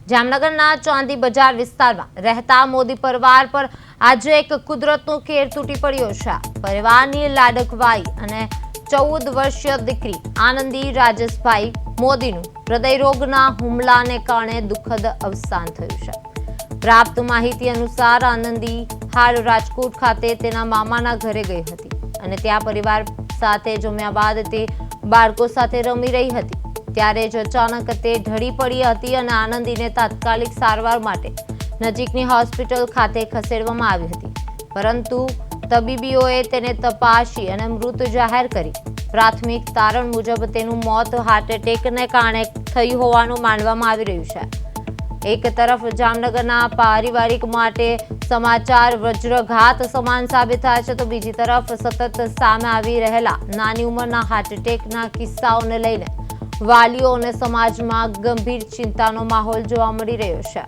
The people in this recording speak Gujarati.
જામનગરના ચાંદી બજાર વિસ્તારમાં રહેતા મોદી પરિવાર પર આજે એક કુદરતનો કેર તૂટી પડ્યો છે। પરિવારની લાડકવાઈ અને 14 વર્ષીય દીકરી આનંદી રાજેશભાઈ મોદીનું હૃદયરોગના હુમલાને કારણે દુઃખદ અવસાન થયું છે। પ્રાપ્ત માહિતી અનુસાર આનંદી હાલ રાજકોટ ખાતે તેના મામાના ઘરે ગઈ હતી અને ત્યાં પરિવાર સાથે જમ્યા બાદ તે બાળકો સાથે રમી રહી હતી। ત્યારે જ અચાનક તે ઢળી પડી હતી અને આનંદીને તાત્કાલિક સારવાર માટે નજીકની હોસ્પિટલ ખાતે ખસેડવામાં આવી હતી, પરંતુ તબીબોએ તેને તપાસી અને મૃત જાહેર કરી। પ્રાથમિક તારણ મુજબ તેનું મોત હાર્ટ એટેકને કારણે થયું હોવાનું માનવામાં આવી રહ્યું છે। એક તરફ જામનગરના પારિવારિક માટે સમાચાર વજ્રઘાત સમાન સાબિત થાય છે, તો બીજી તરફ સતત સામે આવી રહેલા નાની ઉંમરના હાર્ટ એટેકના કિસ્સાઓને લઈને વાલીઓ અને સમાજમાં ગંભીર ચિંતાનો માહોલ જોવા મળી રહ્યો છે।